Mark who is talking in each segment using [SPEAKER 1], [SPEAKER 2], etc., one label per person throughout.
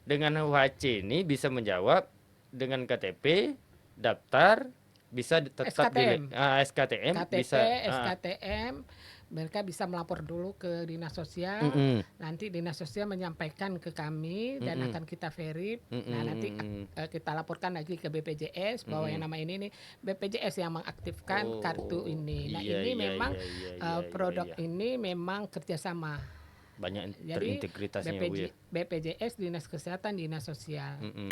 [SPEAKER 1] Dengan UHC ini bisa menjawab dengan KTP, daftar, bisa tetap
[SPEAKER 2] SKTM,
[SPEAKER 1] SKTM
[SPEAKER 2] KTP,
[SPEAKER 1] bisa
[SPEAKER 2] SKTM, mereka bisa melapor dulu ke dinas sosial,
[SPEAKER 1] mm-mm,
[SPEAKER 2] nanti dinas sosial menyampaikan ke kami dan
[SPEAKER 1] mm-mm,
[SPEAKER 2] akan kita verif. Nah, nanti
[SPEAKER 1] mm-mm,
[SPEAKER 2] kita laporkan lagi ke BPJS bahwa yang
[SPEAKER 1] mm-mm.
[SPEAKER 2] nama ini nih BPJS yang mengaktifkan kartu
[SPEAKER 1] Oh,
[SPEAKER 2] ini. Nah,
[SPEAKER 1] iya
[SPEAKER 2] ini
[SPEAKER 1] iya
[SPEAKER 2] memang
[SPEAKER 1] iya iya iya iya
[SPEAKER 2] produk
[SPEAKER 1] iya.
[SPEAKER 2] ini memang kerjasama.
[SPEAKER 1] Banyak
[SPEAKER 2] Jadi
[SPEAKER 1] terintegritasnya ya, Bu ya.
[SPEAKER 2] BPJS, Dinas Kesehatan, Dinas Sosial.
[SPEAKER 1] Mm-mm.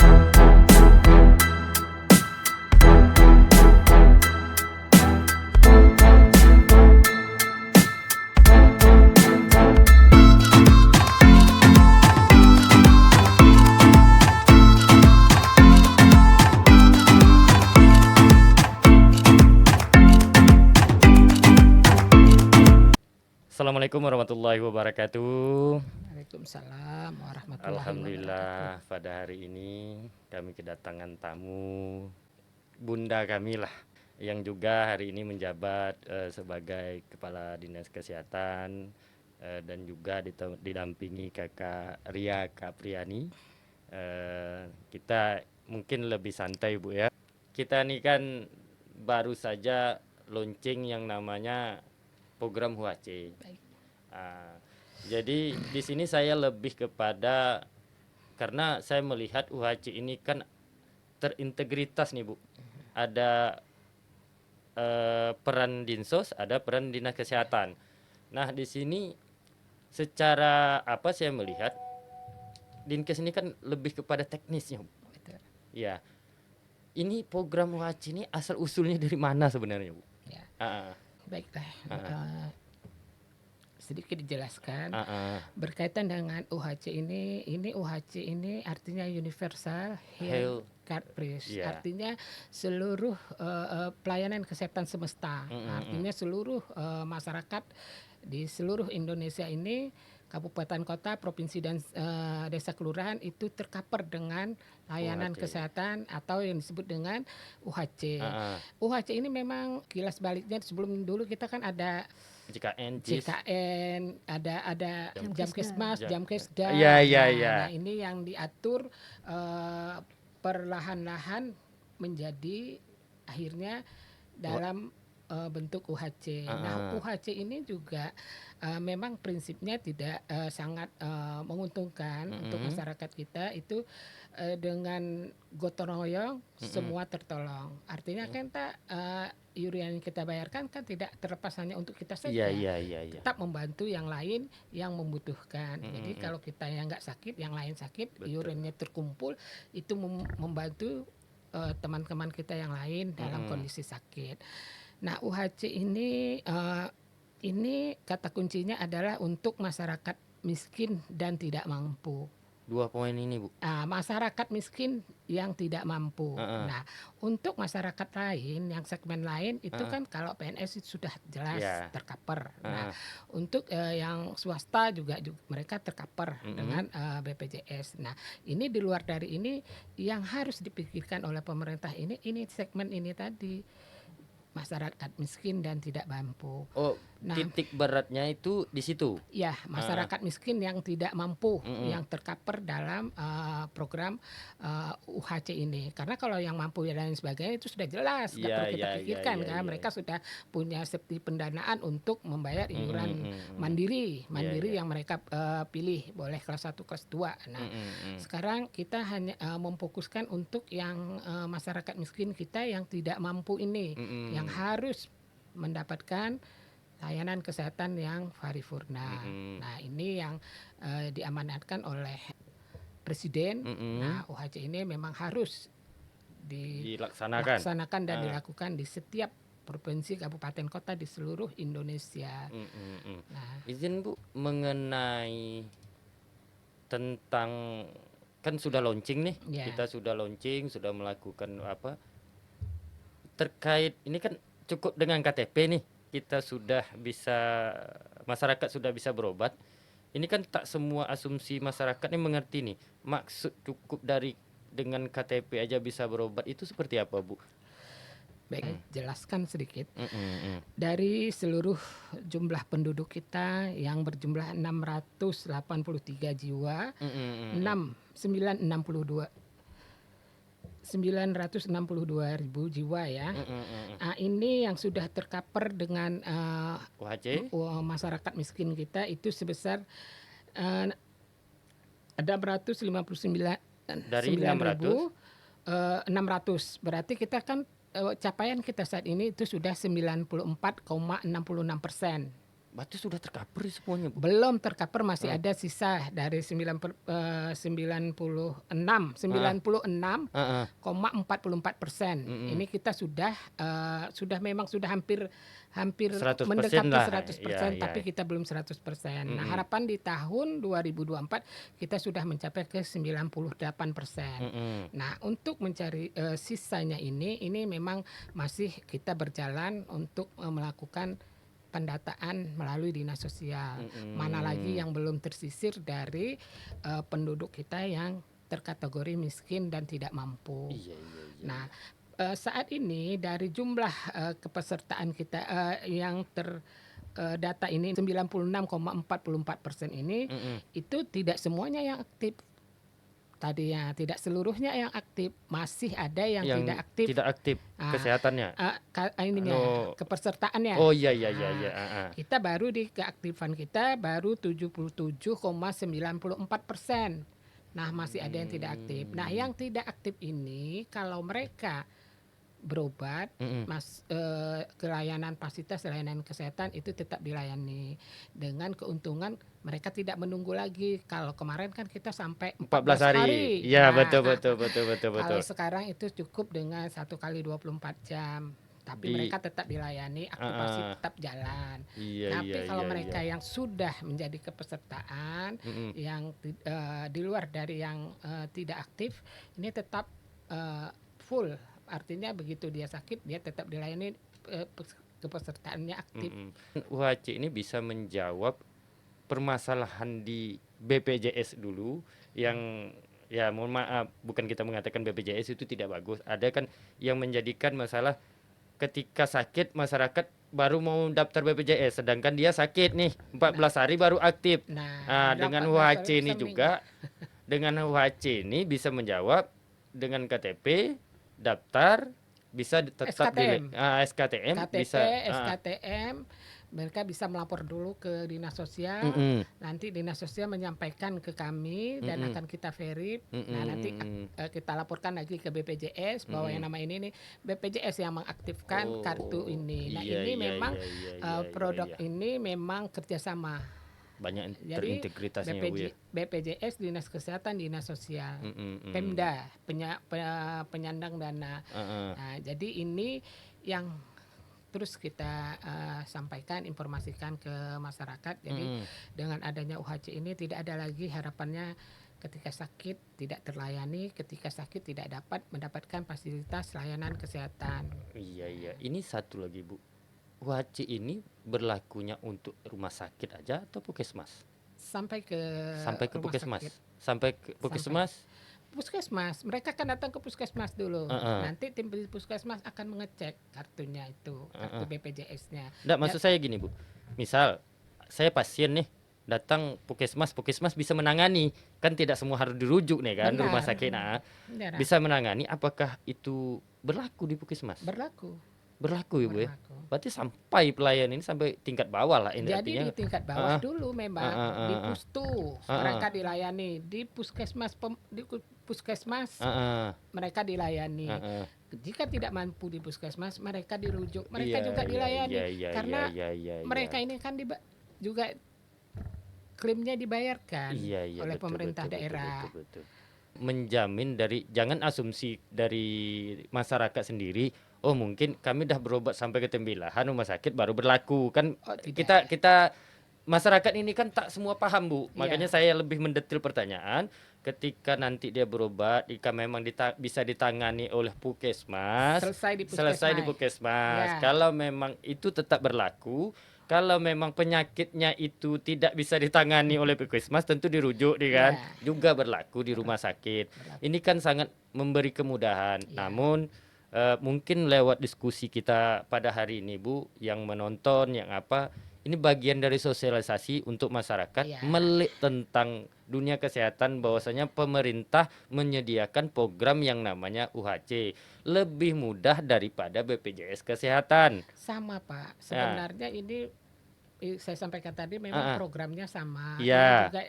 [SPEAKER 1] Assalamualaikum warahmatullahi wabarakatuh.
[SPEAKER 2] Waalaikumsalam warahmatullahi wabarakatuh.
[SPEAKER 1] Alhamdulillah pada hari ini kami kedatangan tamu bunda kami lah yang juga hari ini menjabat sebagai Kepala Dinas Kesehatan dan juga didampingi Kakak Ria Kapriani. Kita mungkin lebih santai Bu ya. Kita nih kan baru saja launching yang namanya program HUACE.
[SPEAKER 2] Baik.
[SPEAKER 1] Ah, jadi di sini saya lebih kepada karena saya melihat UHC ini kan terintegritas nih Bu. Ada peran Dinsos, ada peran Dinas Kesehatan. Nah, di sini secara apa saya melihat Dinkes ini kan lebih kepada teknisnya, Bu.
[SPEAKER 2] Betul.
[SPEAKER 1] Ya. Ini program UHC ini asal usulnya dari mana sebenarnya, Bu?
[SPEAKER 2] Ya,
[SPEAKER 1] Ah,
[SPEAKER 2] baiklah.
[SPEAKER 1] ah, ah,
[SPEAKER 2] Sedikit dijelaskan
[SPEAKER 1] ah, ah.
[SPEAKER 2] berkaitan dengan UHC ini UHC ini artinya Universal Health
[SPEAKER 1] Health,
[SPEAKER 2] Card Price,
[SPEAKER 1] ya.
[SPEAKER 2] artinya seluruh pelayanan kesehatan semesta,
[SPEAKER 1] Mm, mm, mm.
[SPEAKER 2] artinya seluruh masyarakat di seluruh Indonesia ini, kabupaten kota, provinsi dan desa kelurahan itu tercover dengan layanan
[SPEAKER 1] UHC.
[SPEAKER 2] kesehatan atau yang disebut dengan UHC.
[SPEAKER 1] Ah, ah.
[SPEAKER 2] UHC ini memang kilas baliknya sebelum dulu kita kan ada
[SPEAKER 1] JKN, JIS,
[SPEAKER 2] JKN, ada Jamkesmas,
[SPEAKER 1] ja-
[SPEAKER 2] Jamkesda.
[SPEAKER 1] Iya, iya, iya.
[SPEAKER 2] Nah, ini yang diatur eh, perlahan-lahan menjadi akhirnya
[SPEAKER 1] Wah,
[SPEAKER 2] dalam bentuk UHC.
[SPEAKER 1] ah,
[SPEAKER 2] Nah,
[SPEAKER 1] ah.
[SPEAKER 2] UHC ini juga memang prinsipnya tidak sangat menguntungkan untuk
[SPEAKER 1] Mm-mm,
[SPEAKER 2] masyarakat kita itu dengan gotong royong
[SPEAKER 1] mm-mm.
[SPEAKER 2] semua tertolong. Artinya kan tak iuran yang kita bayarkan kan tidak terlepas hanya untuk kita
[SPEAKER 1] Iya,
[SPEAKER 2] saja,
[SPEAKER 1] iya, iya, iya.
[SPEAKER 2] tetap membantu yang lain yang membutuhkan. Jadi
[SPEAKER 1] Mm-mm,
[SPEAKER 2] kalau kita yang nggak sakit, yang lain sakit,
[SPEAKER 1] betul.
[SPEAKER 2] iurannya terkumpul, itu membantu teman-teman kita yang lain dalam
[SPEAKER 1] Mm-mm.
[SPEAKER 2] kondisi sakit. Nah, UHC ini kata kuncinya adalah untuk masyarakat miskin dan tidak mampu.
[SPEAKER 1] 2 poin ini, Bu.
[SPEAKER 2] Masyarakat miskin yang tidak mampu.
[SPEAKER 1] Heeh,
[SPEAKER 2] Nah, untuk masyarakat lain, yang segmen lain itu
[SPEAKER 1] heeh.
[SPEAKER 2] kan kalau PNS itu sudah jelas
[SPEAKER 1] Iya,
[SPEAKER 2] tercover. Nah,
[SPEAKER 1] heeh.
[SPEAKER 2] untuk yang swasta juga mereka tercover
[SPEAKER 1] Mm-mm.
[SPEAKER 2] dengan BPJS. Nah, ini di luar dari ini yang harus dipikirkan oleh pemerintah ini segmen ini tadi, masyarakat miskin dan tidak mampu.
[SPEAKER 1] Oh,
[SPEAKER 2] Nah,
[SPEAKER 1] titik beratnya itu di situ.
[SPEAKER 2] ya,
[SPEAKER 1] Heeh.
[SPEAKER 2] masyarakat miskin yang tidak mampu,
[SPEAKER 1] Mm-mm.
[SPEAKER 2] yang tercover dalam program UHC ini. Karena kalau yang mampu dan lain sebagainya itu sudah jelas, nggak
[SPEAKER 1] Iya,
[SPEAKER 2] perlu kita
[SPEAKER 1] iya, iya,
[SPEAKER 2] pikirkan
[SPEAKER 1] iya,
[SPEAKER 2] kan.
[SPEAKER 1] iya.
[SPEAKER 2] Mereka sudah punya safety pendanaan untuk membayar
[SPEAKER 1] Mm-mm,
[SPEAKER 2] iuran
[SPEAKER 1] mm-mm.
[SPEAKER 2] mandiri,
[SPEAKER 1] Iya, iya.
[SPEAKER 2] yang mereka pilih, boleh kelas 1, kelas 2. Nah,
[SPEAKER 1] Mm-mm, mm.
[SPEAKER 2] sekarang kita hanya memfokuskan untuk yang masyarakat miskin kita yang tidak mampu ini, yang
[SPEAKER 1] Mm-mm,
[SPEAKER 2] harus mendapatkan layanan kesehatan yang paripurna.
[SPEAKER 1] mm-mm,
[SPEAKER 2] Nah, ini yang diamanatkan oleh Presiden.
[SPEAKER 1] mm-mm.
[SPEAKER 2] Nah, UHC ini memang harus
[SPEAKER 1] Dilaksanakan.
[SPEAKER 2] dilaksanakan dan
[SPEAKER 1] Ah,
[SPEAKER 2] dilakukan di setiap provinsi, kabupaten, kota di seluruh Indonesia.
[SPEAKER 1] mm-mm, mm.
[SPEAKER 2] Nah,
[SPEAKER 1] Izin Bu, mengenai tentang kan sudah launching nih,
[SPEAKER 2] ya,
[SPEAKER 1] kita sudah launching, sudah melakukan apa terkait ini kan cukup dengan KTP nih, kita sudah bisa masyarakat sudah bisa berobat. Ini kan tak semua asumsi masyarakat ini mengerti nih, maksud cukup dari dengan KTP aja bisa berobat itu seperti apa, Bu?
[SPEAKER 2] baik jelaskan sedikit.
[SPEAKER 1] Mhm mhm.
[SPEAKER 2] Dari seluruh jumlah penduduk kita yang berjumlah 683 jiwa,
[SPEAKER 1] Mhm mhm.
[SPEAKER 2] 6 962 962.000 jiwa ya.
[SPEAKER 1] Mhm mhm.
[SPEAKER 2] Ini yang sudah tercover dengan
[SPEAKER 1] UHC
[SPEAKER 2] masyarakat miskin kita itu sebesar eh, 659
[SPEAKER 1] dari 600.
[SPEAKER 2] 600. Berarti kita kan capaian kita saat ini itu sudah 94,66%.
[SPEAKER 1] Berarti sudah tercover semuanya, Bu?
[SPEAKER 2] Belum tercover, masih
[SPEAKER 1] Heeh.
[SPEAKER 2] ada sisa dari 96
[SPEAKER 1] Heeh.
[SPEAKER 2] 96,44%.
[SPEAKER 1] Heeh.
[SPEAKER 2] Ini
[SPEAKER 1] Mhm.
[SPEAKER 2] kita sudah memang sudah hampir
[SPEAKER 1] 100%
[SPEAKER 2] mendekati
[SPEAKER 1] lah.
[SPEAKER 2] 100%,
[SPEAKER 1] Iya
[SPEAKER 2] tapi
[SPEAKER 1] iya.
[SPEAKER 2] kita belum 100%. Nah,
[SPEAKER 1] Mhm.
[SPEAKER 2] harapan di tahun 2024 kita sudah mencapai ke 98%.
[SPEAKER 1] Mhm.
[SPEAKER 2] Nah, untuk mencari sisanya ini memang masih kita berjalan untuk melakukan pendataan melalui dinas sosial. Mana lagi
[SPEAKER 1] Mhm.
[SPEAKER 2] yang belum tersisir dari penduduk kita yang terkategori miskin dan tidak mampu.
[SPEAKER 1] Iya iya iya
[SPEAKER 2] Nah,
[SPEAKER 1] iya.
[SPEAKER 2] saat ini dari jumlah kepesertaan kita yang data ini 96,44% ini,
[SPEAKER 1] Mhm.
[SPEAKER 2] itu tidak semuanya yang aktif. Tadinya tidak seluruhnya yang aktif, masih ada yang tidak
[SPEAKER 1] Yang
[SPEAKER 2] aktif.
[SPEAKER 1] tidak aktif
[SPEAKER 2] Ah,
[SPEAKER 1] kesehatannya?
[SPEAKER 2] ininya
[SPEAKER 1] Anu
[SPEAKER 2] kepesertaannya.
[SPEAKER 1] oh iya iya iya iya,
[SPEAKER 2] Nah,
[SPEAKER 1] heeh.
[SPEAKER 2] kita baru di keaktifan kita baru 77,94%. Nah, masih ada yang tidak aktif. Nah, yang tidak aktif ini kalau mereka berobat,
[SPEAKER 1] Mhm.
[SPEAKER 2] ke layanan fasilitas layanan kesehatan itu tetap dilayani dengan keuntungan mereka tidak menunggu lagi. Kalau kemarin kan kita sampai
[SPEAKER 1] 14
[SPEAKER 2] 14
[SPEAKER 1] hari.
[SPEAKER 2] hari.
[SPEAKER 1] Iya, betul
[SPEAKER 2] Nah,
[SPEAKER 1] betul betul betul betul.
[SPEAKER 2] kalau sekarang itu cukup dengan 1 kali 24 jam. Tapi
[SPEAKER 1] Di
[SPEAKER 2] mereka tetap dilayani, aktivasi
[SPEAKER 1] heeh.
[SPEAKER 2] tetap jalan.
[SPEAKER 1] Iya iya
[SPEAKER 2] Tapi kalau
[SPEAKER 1] iya iya.
[SPEAKER 2] mereka yang sudah menjadi kepesertaan,
[SPEAKER 1] Mhm.
[SPEAKER 2] yang di luar dari yang tidak aktif, ini tetap full. Artinya begitu dia sakit, dia tetap dilayani, kepesertaannya aktif.
[SPEAKER 1] Mhm. UHC ini bisa menjawab permasalahan di BPJS dulu yang ya mohon maaf bukan kita mengatakan BPJS itu tidak bagus. Ada kan yang menjadikan masalah ketika sakit masyarakat baru mau daftar BPJS sedangkan dia sakit nih 14 hari baru aktif.
[SPEAKER 2] Nah,
[SPEAKER 1] Nah,
[SPEAKER 2] bilang
[SPEAKER 1] dengan
[SPEAKER 2] 14 hari
[SPEAKER 1] UHC
[SPEAKER 2] bisa
[SPEAKER 1] ini
[SPEAKER 2] seminggu.
[SPEAKER 1] juga dengan UHC ini bisa menjawab dengan KTP daftar bisa tetap di
[SPEAKER 2] SKTM.
[SPEAKER 1] SKTM
[SPEAKER 2] KTP,
[SPEAKER 1] bisa
[SPEAKER 2] SKTM, mereka bisa melapor dulu ke dinas sosial.
[SPEAKER 1] mhm,
[SPEAKER 2] Nanti dinas sosial menyampaikan ke kami dan
[SPEAKER 1] mhm,
[SPEAKER 2] akan kita verif.
[SPEAKER 1] mhm
[SPEAKER 2] Nah, nanti
[SPEAKER 1] mhm,
[SPEAKER 2] kita laporkan lagi ke BPJS bahwa yang
[SPEAKER 1] mhm.
[SPEAKER 2] nama ini nih BPJS yang mengaktifkan kartu
[SPEAKER 1] Oh,
[SPEAKER 2] ini. Nah,
[SPEAKER 1] iya
[SPEAKER 2] ini
[SPEAKER 1] iya
[SPEAKER 2] memang
[SPEAKER 1] iya iya iya iya
[SPEAKER 2] produk
[SPEAKER 1] iya.
[SPEAKER 2] ini memang kerjasama.
[SPEAKER 1] Banyak
[SPEAKER 2] Jadi
[SPEAKER 1] terintegritasnya ya, Bu ya.
[SPEAKER 2] BPJS, Dinas Kesehatan, Dinas Sosial,
[SPEAKER 1] Mhm mhm.
[SPEAKER 2] Pemda, penyandang dana.
[SPEAKER 1] Heeh.
[SPEAKER 2] Nah, jadi ini yang terus kita sampaikan, informasikan ke masyarakat. Jadi
[SPEAKER 1] Mhm.
[SPEAKER 2] dengan adanya UHC ini tidak ada lagi harapannya ketika sakit tidak terlayani, ketika sakit tidak dapat mendapatkan fasilitas layanan kesehatan.
[SPEAKER 1] Iya iya. Ini satu lagi, Bu. UHC ini berlakunya untuk rumah sakit aja atau puskesmas?
[SPEAKER 2] Sampai ke
[SPEAKER 1] Sampai ke
[SPEAKER 2] rumah
[SPEAKER 1] puskesmas?
[SPEAKER 2] sakit,
[SPEAKER 1] Sampai ke
[SPEAKER 2] sampai
[SPEAKER 1] puskesmas?
[SPEAKER 2] puskesmas. Mereka akan datang ke puskesmas dulu.
[SPEAKER 1] Heeh.
[SPEAKER 2] Nanti tim di puskesmas akan mengecek kartunya itu, kartu
[SPEAKER 1] Heeh.
[SPEAKER 2] BPJS-nya.
[SPEAKER 1] Nggak,
[SPEAKER 2] Dan
[SPEAKER 1] maksud saya gini, Bu. Misal saya pasien nih datang puskesmas, puskesmas bisa menangani. Kan tidak semua harus dirujuk nih kan rumah
[SPEAKER 2] benar,
[SPEAKER 1] sakit. Nah,
[SPEAKER 2] benar,
[SPEAKER 1] bisa menangani apakah itu berlaku di puskesmas?
[SPEAKER 2] berlaku,
[SPEAKER 1] Berlaku ya, Bu ya?
[SPEAKER 2] berlaku.
[SPEAKER 1] Berarti sampai pelayan ini sampai tingkat bawah lah ini
[SPEAKER 2] Jadi
[SPEAKER 1] artinya.
[SPEAKER 2] di tingkat bawah
[SPEAKER 1] Heeh.
[SPEAKER 2] dulu memang
[SPEAKER 1] Heeh
[SPEAKER 2] di
[SPEAKER 1] heeh heeh.
[SPEAKER 2] pustu
[SPEAKER 1] Heeh.
[SPEAKER 2] mereka dilayani, di puskesmas
[SPEAKER 1] Heeh.
[SPEAKER 2] mereka dilayani.
[SPEAKER 1] Heeh.
[SPEAKER 2] Jika tidak mampu di puskesmas, mereka dirujuk, mereka
[SPEAKER 1] Iya
[SPEAKER 2] juga
[SPEAKER 1] iya
[SPEAKER 2] dilayani
[SPEAKER 1] iya iya iya
[SPEAKER 2] karena
[SPEAKER 1] iya iya
[SPEAKER 2] mereka
[SPEAKER 1] iya.
[SPEAKER 2] ini kan juga klaimnya dibayarkan
[SPEAKER 1] Iya iya
[SPEAKER 2] oleh
[SPEAKER 1] betul
[SPEAKER 2] pemerintah
[SPEAKER 1] betul betul
[SPEAKER 2] daerah.
[SPEAKER 1] betul betul. Menjamin dari jangan asumsi dari masyarakat sendiri, oh mungkin kami dah berobat sampai ke tembilahan rumah sakit baru berlaku. Kan
[SPEAKER 2] Oh tidak,
[SPEAKER 1] kita kita masyarakat ini kan tak semua paham, Bu. Makanya
[SPEAKER 2] iya,
[SPEAKER 1] saya lebih mendetil pertanyaan ketika nanti dia berobat, jika memang bisa ditangani oleh puskesmas,
[SPEAKER 2] selesai di
[SPEAKER 1] selesai di
[SPEAKER 2] puskesmas,
[SPEAKER 1] puskesmas.
[SPEAKER 2] ya,
[SPEAKER 1] Kalau memang itu tetap berlaku, kalau memang penyakitnya itu tidak bisa ditangani oleh puskesmas, tentu dirujuk, kan?
[SPEAKER 2] ya,
[SPEAKER 1] Juga berlaku di rumah
[SPEAKER 2] berlaku,
[SPEAKER 1] sakit.
[SPEAKER 2] berlaku,
[SPEAKER 1] Ini kan sangat memberi kemudahan.
[SPEAKER 2] ya,
[SPEAKER 1] Namun Mungkin lewat diskusi kita pada hari ini Bu, yang menonton, yang apa, ini bagian dari sosialisasi untuk masyarakat
[SPEAKER 2] Iya,
[SPEAKER 1] melek tentang dunia kesehatan, bahwasanya pemerintah menyediakan program yang namanya UHC lebih mudah daripada BPJS Kesehatan.
[SPEAKER 2] sama Pak.
[SPEAKER 1] Nah,
[SPEAKER 2] Sebenarnya ini saya sampaikan tadi memang
[SPEAKER 1] ah, ah,
[SPEAKER 2] programnya sama. Ini
[SPEAKER 1] iya,
[SPEAKER 2] juga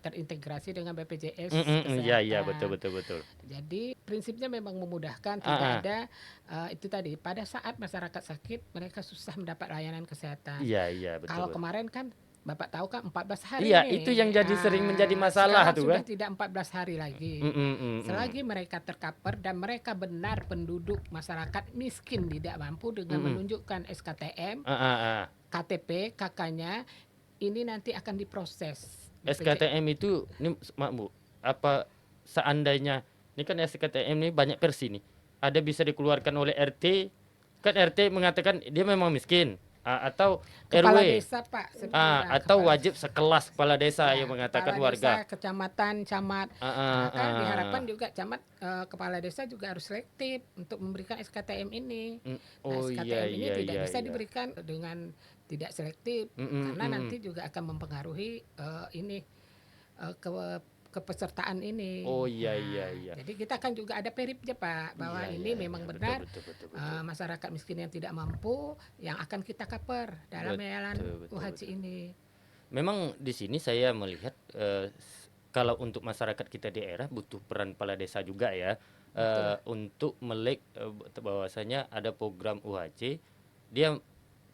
[SPEAKER 2] terintegrasi dengan BPJS
[SPEAKER 1] iya, iya, betul,
[SPEAKER 2] Kesehatan.
[SPEAKER 1] betul, betul.
[SPEAKER 2] Jadi prinsipnya memang memudahkan, tidak
[SPEAKER 1] Ah, ah,
[SPEAKER 2] ada itu tadi pada saat masyarakat sakit mereka susah mendapat layanan kesehatan.
[SPEAKER 1] iya, iya, betul,
[SPEAKER 2] Kalau
[SPEAKER 1] betul.
[SPEAKER 2] kemarin kan Bapak tahu kan 14 hari
[SPEAKER 1] Iya, itu yang
[SPEAKER 2] nih.
[SPEAKER 1] jadi sering menjadi masalah
[SPEAKER 2] Sekarang
[SPEAKER 1] tuh
[SPEAKER 2] sudah
[SPEAKER 1] kan.
[SPEAKER 2] tidak 14 hari
[SPEAKER 1] Mm,
[SPEAKER 2] lagi.
[SPEAKER 1] mm, mm, mm.
[SPEAKER 2] Selagi mereka tercover dan mereka benar penduduk masyarakat miskin tidak mampu dengan
[SPEAKER 1] Mm-mm.
[SPEAKER 2] menunjukkan SKTM,
[SPEAKER 1] Ah, ah, ah.
[SPEAKER 2] KTP, KK-nya, ini nanti akan diproses BPJ.
[SPEAKER 1] SKTM itu ini mak Bu, apa seandainya ini kan SKTM ini banyak versi nih. Ada bisa dikeluarkan oleh RT, kan RT mengatakan dia memang miskin, atau
[SPEAKER 2] Kepala
[SPEAKER 1] RW,
[SPEAKER 2] desa Pak, ya,
[SPEAKER 1] atau
[SPEAKER 2] kepala
[SPEAKER 1] wajib sekelas kepala desa
[SPEAKER 2] ya,
[SPEAKER 1] yang mengatakan
[SPEAKER 2] kepala
[SPEAKER 1] warga.
[SPEAKER 2] desa, kecamatan, camat.
[SPEAKER 1] Ah,
[SPEAKER 2] Nah,
[SPEAKER 1] ah,
[SPEAKER 2] kan
[SPEAKER 1] ah.
[SPEAKER 2] diharapkan juga camat, kepala desa juga harus selektif untuk memberikan SKTM ini. Nah,
[SPEAKER 1] Oh iya
[SPEAKER 2] SKTM ini
[SPEAKER 1] iya
[SPEAKER 2] tidak
[SPEAKER 1] iya
[SPEAKER 2] bisa
[SPEAKER 1] iya.
[SPEAKER 2] diberikan dengan tidak selektif
[SPEAKER 1] Mm, mm,
[SPEAKER 2] karena
[SPEAKER 1] mm, mm.
[SPEAKER 2] nanti juga akan mempengaruhi ini ke kepesertaan ini.
[SPEAKER 1] Oh iya iya
[SPEAKER 2] Nah,
[SPEAKER 1] iya.
[SPEAKER 2] jadi kita kan juga ada peripnya Pak, bahwa
[SPEAKER 1] Iya iya
[SPEAKER 2] ini
[SPEAKER 1] iya,
[SPEAKER 2] memang
[SPEAKER 1] betul
[SPEAKER 2] benar
[SPEAKER 1] betul betul betul.
[SPEAKER 2] masyarakat miskin yang tidak mampu yang akan kita cover dalam layanan
[SPEAKER 1] Betul betul
[SPEAKER 2] UHC
[SPEAKER 1] betul.
[SPEAKER 2] ini.
[SPEAKER 1] Memang di sini saya melihat kalau untuk masyarakat kita di daerah butuh peran kepala desa juga ya,
[SPEAKER 2] Betul.
[SPEAKER 1] untuk melek bahwasanya ada program UHC, dia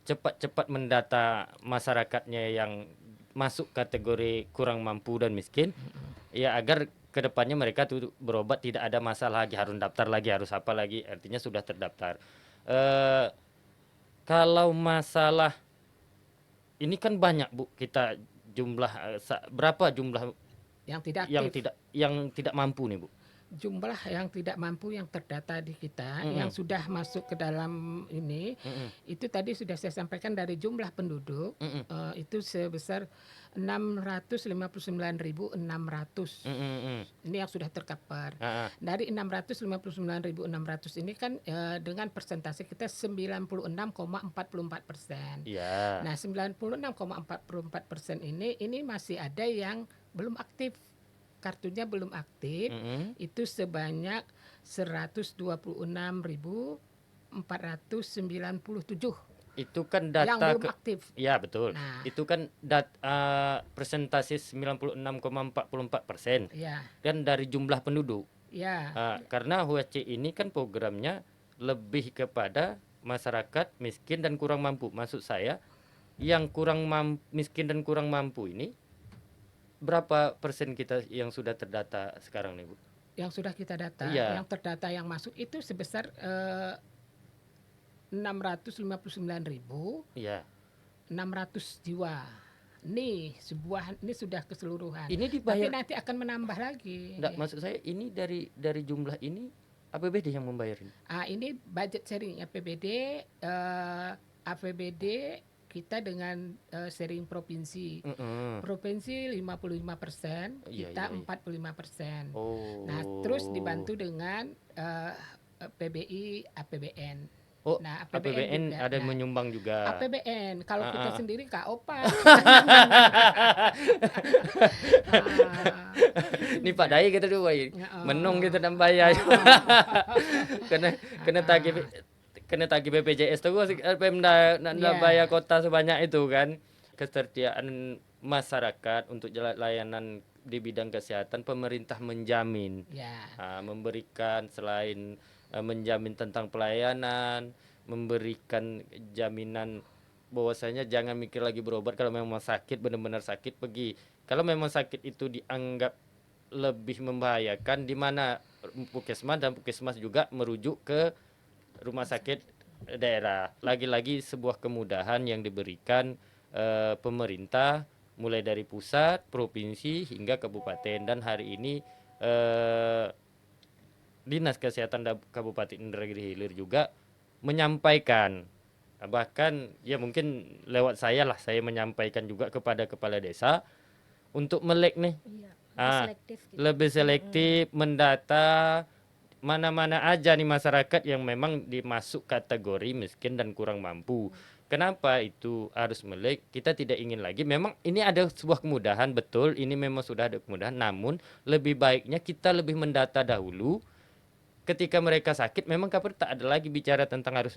[SPEAKER 1] cepat-cepat mendata masyarakatnya yang masuk kategori kurang mampu dan miskin, ya agar kedepannya mereka tuh berobat tidak ada masalah lagi, harus daftar lagi, harus apa lagi, artinya sudah terdaftar. Eh, Kalau masalah ini kan banyak Bu, kita jumlah berapa jumlah
[SPEAKER 2] Yang tidak aktif.
[SPEAKER 1] yang tidak mampu nih Bu?
[SPEAKER 2] Jumlah yang tidak mampu yang terdata di kita, yang
[SPEAKER 1] Mm-mm,
[SPEAKER 2] sudah masuk ke dalam ini,
[SPEAKER 1] mm-mm,
[SPEAKER 2] itu tadi sudah saya sampaikan dari jumlah penduduk,
[SPEAKER 1] mm-mm,
[SPEAKER 2] itu sebesar 659.600.
[SPEAKER 1] mm-mm,
[SPEAKER 2] Ini yang sudah tercover.
[SPEAKER 1] ah, ah,
[SPEAKER 2] Dari 659.600 ini kan dengan persentase kita 96,44%.
[SPEAKER 1] iya,
[SPEAKER 2] Nah, 96,44% ini masih ada yang belum aktif. Kartunya belum aktif,
[SPEAKER 1] mm-mm.
[SPEAKER 2] itu sebanyak 126.497
[SPEAKER 1] Itu kan
[SPEAKER 2] yang
[SPEAKER 1] data
[SPEAKER 2] belum aktif.
[SPEAKER 1] ya betul.
[SPEAKER 2] Nah,
[SPEAKER 1] Itu kan persentase 96,44%
[SPEAKER 2] ya,
[SPEAKER 1] kan dari jumlah penduduk.
[SPEAKER 2] ya,
[SPEAKER 1] Karena HUC ini kan programnya lebih kepada masyarakat miskin dan kurang mampu. Maksud saya, yang miskin dan kurang mampu ini berapa persen kita yang sudah terdata sekarang nih Bu?
[SPEAKER 2] yang sudah kita data,
[SPEAKER 1] Iya,
[SPEAKER 2] yang terdata yang masuk itu sebesar 659.600
[SPEAKER 1] iya.
[SPEAKER 2] jiwa. Ini sudah keseluruhan.
[SPEAKER 1] Ini
[SPEAKER 2] Tapi
[SPEAKER 1] dibayar,
[SPEAKER 2] nanti akan menambah lagi.
[SPEAKER 1] enggak, maksud saya ini dari jumlah ini APBD yang membayar ini.
[SPEAKER 2] Ini budget sharing APBD, APBD kita dengan sharing provinsi.
[SPEAKER 1] Heeh.
[SPEAKER 2] Provinsi 55%,
[SPEAKER 1] Iya,
[SPEAKER 2] kita
[SPEAKER 1] iya, iya.
[SPEAKER 2] 45%.
[SPEAKER 1] Oh.
[SPEAKER 2] Nah, terus dibantu dengan PBI, APBN.
[SPEAKER 1] Oh,
[SPEAKER 2] Nah,
[SPEAKER 1] APBN
[SPEAKER 2] juga.
[SPEAKER 1] ada
[SPEAKER 2] Nah,
[SPEAKER 1] menyumbang juga.
[SPEAKER 2] APBN, kalau kita sendiri KOPA.
[SPEAKER 1] Ini Pak Dai kita dulu menung kita dan bayar. kena kena tagih BPJS tuh Pemda
[SPEAKER 2] Iya.
[SPEAKER 1] bayar kota sebanyak itu kan. Ketersediaan masyarakat untuk layanan di bidang kesehatan, pemerintah menjamin,
[SPEAKER 2] Ya,
[SPEAKER 1] memberikan selain menjamin tentang pelayanan, memberikan jaminan bahwasanya jangan mikir lagi berobat. Kalau memang sakit, benar-benar sakit, pergi. Kalau memang sakit itu dianggap lebih membahayakan, di mana puskesmas dan puskesmas juga merujuk ke rumah sakit daerah. Lagi-lagi sebuah kemudahan yang diberikan pemerintah, mulai dari pusat, provinsi hingga kabupaten. Dan hari ini Dinas Kesehatan Kabupaten Indragiri Hilir juga menyampaikan, bahkan ya mungkin lewat saya lah, saya menyampaikan juga kepada kepala desa untuk melek nih,
[SPEAKER 3] Iya, lebih
[SPEAKER 1] ah,
[SPEAKER 3] selektif gitu.
[SPEAKER 1] lebih selektif mendata mana-mana aja nih masyarakat yang memang dimasuk kategori miskin dan kurang mampu. Kenapa itu harus melek? Kita tidak ingin lagi. Memang ini ada sebuah kemudahan, betul. Ini memang sudah ada kemudahan. Namun lebih baiknya kita lebih mendata dahulu. Ketika mereka sakit, memang kapan tak ada lagi bicara tentang harus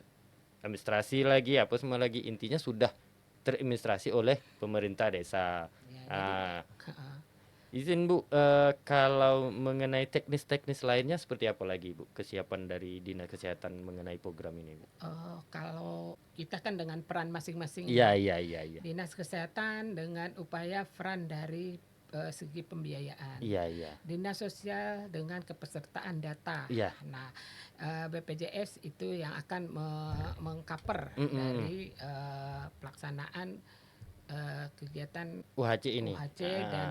[SPEAKER 1] administrasi lagi, apa semua lagi. Intinya sudah teradministrasi oleh pemerintah desa.
[SPEAKER 2] Ya, jadi
[SPEAKER 1] Ah,
[SPEAKER 2] heeh.
[SPEAKER 1] izin Bu, kalau mengenai teknis-teknis lainnya seperti apa lagi Bu? Kesiapan dari Dinas Kesehatan mengenai program ini Bu?
[SPEAKER 2] Kalau kita kan dengan peran masing-masing
[SPEAKER 1] Iya,
[SPEAKER 2] ya.
[SPEAKER 1] iya, iya, iya.
[SPEAKER 2] Dinas Kesehatan dengan upaya peran dari segi pembiayaan.
[SPEAKER 1] Iya, iya.
[SPEAKER 2] Dinas Sosial dengan kepesertaan data.
[SPEAKER 1] Iya.
[SPEAKER 2] Nah, BPJS itu yang akan mengcover
[SPEAKER 1] Mm-mm.
[SPEAKER 2] dari pelaksanaan kegiatan
[SPEAKER 1] UHC ini.
[SPEAKER 2] UHC
[SPEAKER 1] Ah,
[SPEAKER 2] dan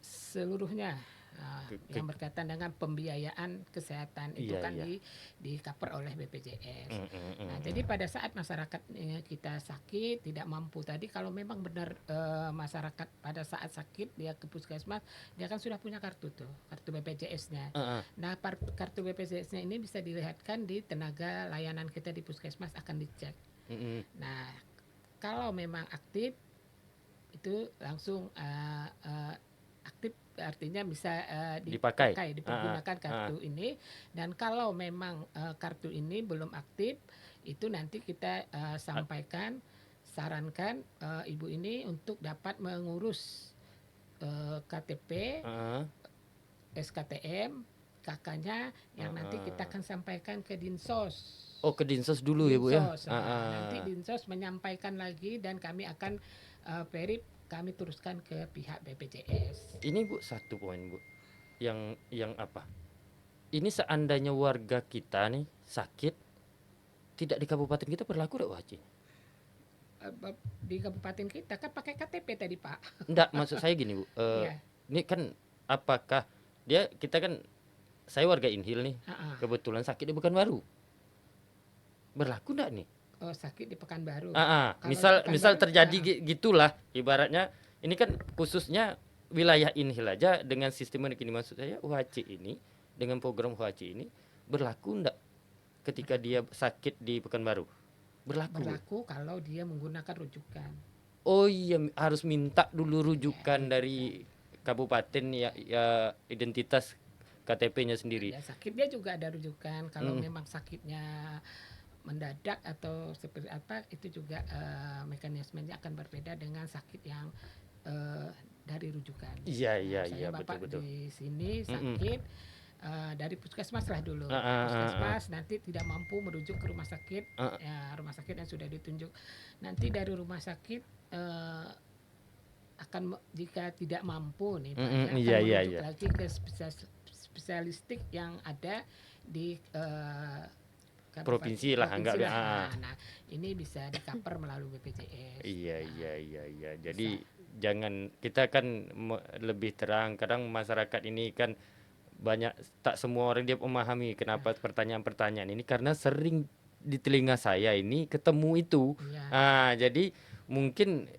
[SPEAKER 2] seluruhnya
[SPEAKER 1] ke-
[SPEAKER 2] yang
[SPEAKER 1] ke-
[SPEAKER 2] berkaitan dengan pembiayaan kesehatan itu
[SPEAKER 1] Iya,
[SPEAKER 2] kan
[SPEAKER 1] iya.
[SPEAKER 2] di cover oleh BPJS.
[SPEAKER 1] Mm-mm,
[SPEAKER 2] Nah,
[SPEAKER 1] mm-mm.
[SPEAKER 2] jadi pada saat masyarakat kita sakit tidak mampu tadi, kalau memang benar masyarakat pada saat sakit dia ke puskesmas, dia kan sudah punya kartu tuh, kartu BPJS-nya.
[SPEAKER 1] Ah, ah.
[SPEAKER 2] Nah, kartu BPJS-nya ini bisa dilihatkan di tenaga layanan kita di puskesmas akan dicek.
[SPEAKER 1] Mm-mm.
[SPEAKER 2] Nah, kalau memang aktif itu langsung aktif, artinya bisa
[SPEAKER 1] Dipakai.
[SPEAKER 2] dipergunakan
[SPEAKER 1] Ah, ah.
[SPEAKER 2] kartu ini. Dan kalau memang kartu ini belum aktif, itu nanti kita sarankan ibu ini untuk dapat mengurus KTP,
[SPEAKER 1] Ah,
[SPEAKER 2] SKTM, KK-nya yang nanti kita akan sampaikan ke Dinsos.
[SPEAKER 1] Oh, ke Dinsos dulu ya Bu ya?
[SPEAKER 2] Dinsos. Nah,
[SPEAKER 1] Ah, ah.
[SPEAKER 2] nanti Dinsos menyampaikan lagi dan kami akan verif, kami teruskan ke pihak BPJS.
[SPEAKER 1] Ini Bu satu poin Bu. Yang apa? Ini seandainya warga kita nih sakit, tidak di kabupaten kita berlaku tidak UHC?
[SPEAKER 2] Di kabupaten kita kan pakai KTP tadi Pak.
[SPEAKER 1] Enggak, maksud saya gini Bu.
[SPEAKER 2] Iya.
[SPEAKER 1] Ini kan apakah kita kan, saya warga Inhil nih,
[SPEAKER 2] Ah, ah.
[SPEAKER 1] kebetulan sakit di Pekanbaru. Berlaku enggak nih?
[SPEAKER 2] Oh, sakit di Pekanbaru.
[SPEAKER 1] Ah, ah.
[SPEAKER 2] Kalau
[SPEAKER 1] Misal
[SPEAKER 2] di
[SPEAKER 1] misal
[SPEAKER 2] Pekanbaru,
[SPEAKER 1] terjadi gitulah ibaratnya. Ini kan khususnya wilayah Inhil aja dengan sistem yang gini, maksud saya UHC ini dengan program UHC ini berlaku enggak ketika dia sakit di Pekanbaru? Berlaku. Bu?
[SPEAKER 2] berlaku kalau dia menggunakan rujukan.
[SPEAKER 1] Oh iya, harus minta dulu rujukan dari kabupaten ya identitas KTP-nya sendiri.
[SPEAKER 2] Ya, sakit dia juga ada rujukan. Kalau
[SPEAKER 1] Mm.
[SPEAKER 2] memang sakitnya mendadak atau seperti apa, itu juga mekanismenya akan berbeda dengan sakit yang dari rujukan.
[SPEAKER 1] Iya, iya,
[SPEAKER 2] Misalnya
[SPEAKER 1] iya,
[SPEAKER 2] Bapak
[SPEAKER 1] betul, betul.
[SPEAKER 2] di sini
[SPEAKER 1] Mm-mm.
[SPEAKER 2] sakit dari puskesmas lah dulu.
[SPEAKER 1] Ah, ah, ah, ah.
[SPEAKER 2] Puskesmas nanti tidak mampu merujuk ke rumah sakit,
[SPEAKER 1] Ah.
[SPEAKER 2] ya, rumah sakit yang sudah ditunjuk. Nanti dari rumah sakit akan jika tidak mampu nih Pak,
[SPEAKER 1] Mm-mm,
[SPEAKER 2] ya, akan
[SPEAKER 1] iya, iya,
[SPEAKER 2] merujuk
[SPEAKER 1] iya.
[SPEAKER 2] lagi ke spesialistik yang ada di
[SPEAKER 1] Provinsi lah,
[SPEAKER 2] provinsi
[SPEAKER 1] anggap
[SPEAKER 2] lah.
[SPEAKER 1] ah.
[SPEAKER 2] Nah, ini bisa di-cover melalui BPJS.
[SPEAKER 1] Iya,
[SPEAKER 2] Nah,
[SPEAKER 1] iya, iya, iya. Jadi jangan, kita kan lebih terang, kadang masyarakat ini kan banyak, tak semua orang dia memahami kenapa pertanyaan-pertanyaan ini, karena sering di telinga saya ini ketemu itu.
[SPEAKER 2] iya.
[SPEAKER 1] Jadi mungkin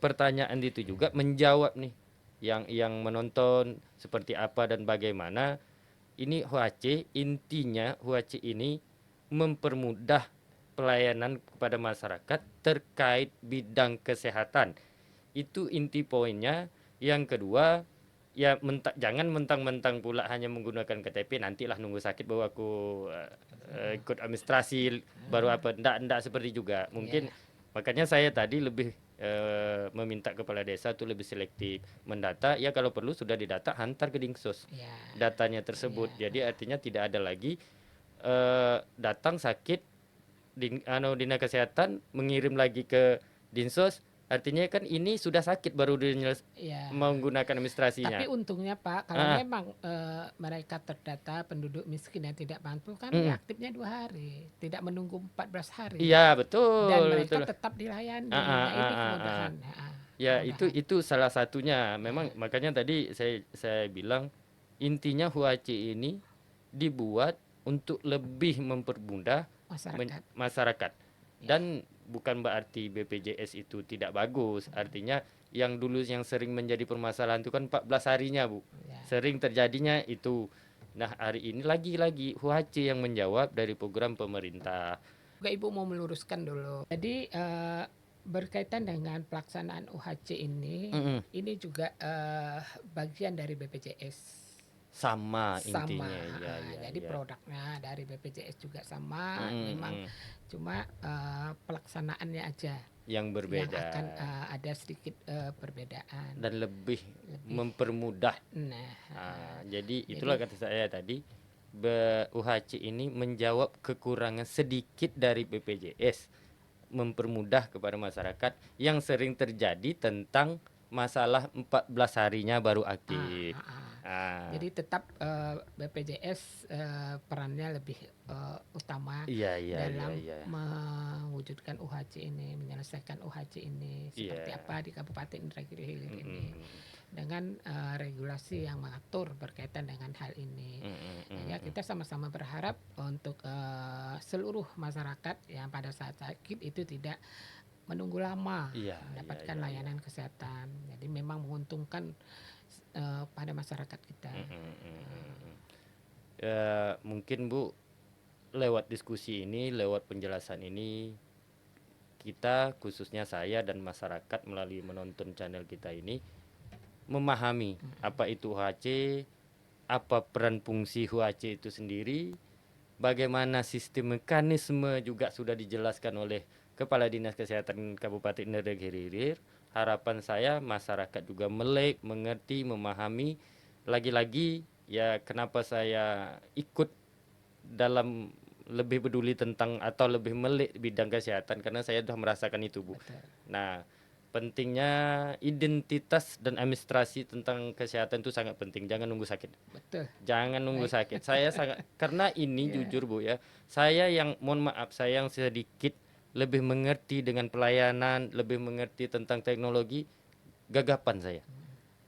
[SPEAKER 1] pertanyaan itu juga menjawab nih yang menonton seperti apa dan bagaimana. Ini HC, intinya HC ini mempermudah pelayanan kepada masyarakat terkait bidang kesehatan. Itu inti poinnya. Yang kedua, ya jangan mentang-mentang pula hanya menggunakan KTP, nantilah nunggu sakit baru aku ikut administrasi baru apa. Ndak seperti juga. Mungkin makanya saya tadi lebih meminta kepala desa tuh lebih selektif mendata. Ya kalau perlu sudah didata, hantar ke Dinsos
[SPEAKER 2] Iya.
[SPEAKER 1] datanya tersebut. Jadi artinya tidak ada lagi datang sakit dinas kesehatan mengirim lagi ke Dinsos, artinya kan ini sudah sakit baru
[SPEAKER 2] Iya.
[SPEAKER 1] menggunakan administrasinya.
[SPEAKER 2] Tapi untungnya Pak, kalau memang mereka terdata penduduk miskin yang tidak mampu kan ya aktifnya 2 hari, tidak menunggu 14 hari.
[SPEAKER 1] Iya, betul.
[SPEAKER 2] Dan mereka
[SPEAKER 1] betul.
[SPEAKER 2] tetap dilayani. Nah, ini kemudahan.
[SPEAKER 1] Ya, itu salah satunya. Memang makanya tadi saya bilang intinya HUAC ini dibuat untuk lebih mempermudah masyarakat. Dan bukan berarti BPJS itu tidak bagus. Artinya yang dulu yang sering menjadi permasalahan itu kan 14 harinya, Bu.
[SPEAKER 2] Ya.
[SPEAKER 1] Sering terjadinya itu. Nah, hari ini lagi-lagi UHC yang menjawab dari program pemerintah.
[SPEAKER 2] Juga Ibu mau meluruskan dulu. Jadi berkaitan dengan pelaksanaan UHC
[SPEAKER 1] Mm-mm.
[SPEAKER 2] ini juga bagian dari BPJS.
[SPEAKER 1] Sama
[SPEAKER 2] Sama,
[SPEAKER 1] intinya, ya,
[SPEAKER 2] jadi
[SPEAKER 1] ya.
[SPEAKER 2] produknya dari BPJS juga sama,
[SPEAKER 1] Mm-mm,
[SPEAKER 2] memang
[SPEAKER 1] mm.
[SPEAKER 2] cuma pelaksanaannya aja
[SPEAKER 1] Yang
[SPEAKER 2] yang
[SPEAKER 1] berbeda
[SPEAKER 2] akan ada sedikit perbedaan
[SPEAKER 1] dan lebih
[SPEAKER 2] lebih.
[SPEAKER 1] mempermudah.
[SPEAKER 2] Nah,
[SPEAKER 1] Jadi itulah
[SPEAKER 2] jadi
[SPEAKER 1] kata saya tadi, UHC ini menjawab kekurangan sedikit dari BPJS, mempermudah kepada masyarakat yang sering terjadi tentang masalah 14 harinya baru aktif.
[SPEAKER 2] ah, ah.
[SPEAKER 1] Ah,
[SPEAKER 2] Jadi tetap BPJS perannya lebih utama
[SPEAKER 1] iya, iya, iya,
[SPEAKER 2] dalam
[SPEAKER 1] iya,
[SPEAKER 2] mewujudkan UHC ini, menyelesaikan UHC ini seperti
[SPEAKER 1] iya.
[SPEAKER 2] apa di Kabupaten Indragiri Hilir ini,
[SPEAKER 1] Mm-mm,
[SPEAKER 2] dengan regulasi yang mengatur berkaitan dengan hal ini. Ya,
[SPEAKER 1] mm-mm.
[SPEAKER 2] kita sama-sama berharap untuk seluruh masyarakat yang pada saat sakit itu tidak menunggu lama
[SPEAKER 1] Iya, iya,
[SPEAKER 2] mendapatkan
[SPEAKER 1] iya, iya.
[SPEAKER 2] layanan kesehatan. Jadi memang menguntungkan pada masyarakat kita.
[SPEAKER 1] Mungkin Bu, lewat diskusi ini, lewat penjelasan ini, kita khususnya saya dan masyarakat melalui menonton channel kita ini memahami apa itu UHC, apa peran fungsi UHC itu sendiri, bagaimana sistem mekanisme juga sudah dijelaskan oleh Kepala Dinas Kesehatan Kabupaten Indragiri Hilir. Harapan saya masyarakat juga melek, mengerti, memahami. Lagi-lagi ya kenapa saya ikut dalam lebih peduli tentang atau lebih melek bidang kesehatan karena saya sudah merasakan itu, Bu.
[SPEAKER 2] Betul.
[SPEAKER 1] Nah, pentingnya identitas dan administrasi tentang kesehatan itu sangat penting. Jangan nunggu sakit.
[SPEAKER 2] Betul.
[SPEAKER 1] Jangan nunggu
[SPEAKER 2] Baik.
[SPEAKER 1] sakit. Saya sangat karena ini
[SPEAKER 2] Ya,
[SPEAKER 1] jujur Bu ya. Saya yang mohon maaf saya yang sedikit lebih mengerti dengan pelayanan, lebih mengerti tentang teknologi, gagapan saya.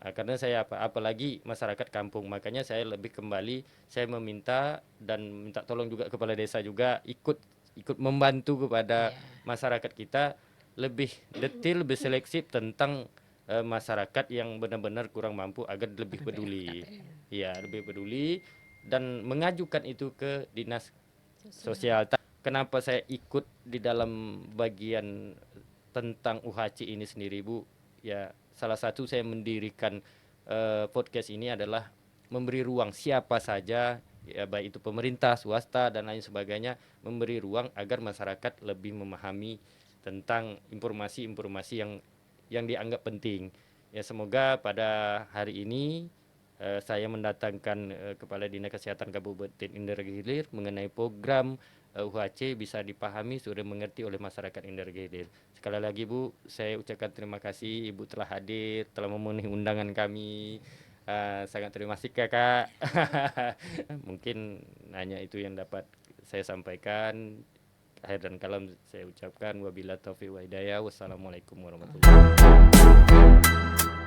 [SPEAKER 1] Karena saya apalagi masyarakat kampung, makanya saya lebih kembali saya meminta dan minta tolong juga kepala desa juga ikut membantu kepada
[SPEAKER 2] ya,
[SPEAKER 1] masyarakat kita lebih detail, lebih selektif tentang masyarakat yang benar-benar kurang mampu agar lebih peduli.
[SPEAKER 2] BPKTN.
[SPEAKER 1] Ya, lebih peduli dan mengajukan itu ke dinas
[SPEAKER 2] Sosial.
[SPEAKER 1] sosial. Kenapa saya ikut di dalam bagian tentang UHC ini sendiri, Bu? Ya, salah satu saya mendirikan podcast ini adalah memberi ruang siapa saja, ya baik itu pemerintah, swasta dan lain sebagainya, memberi ruang agar masyarakat lebih memahami tentang informasi-informasi yang dianggap penting. Ya, semoga pada hari ini saya mendatangkan Kepala Dinas Kesehatan Kabupaten Indragiri Hilir mengenai program UHC bisa dipahami, sudah mengerti oleh masyarakat Indragiri Hilir. Sekali lagi Bu, saya ucapkan terima kasih Ibu telah hadir, telah memenuhi undangan kami. Sangat terima kasih Kakak. Mungkin hanya itu yang dapat saya sampaikan. Akhir dan kalam saya ucapkan wabillahi taufiq wa hidayah. Wassalamualaikum warahmatullahi wabarakatuh.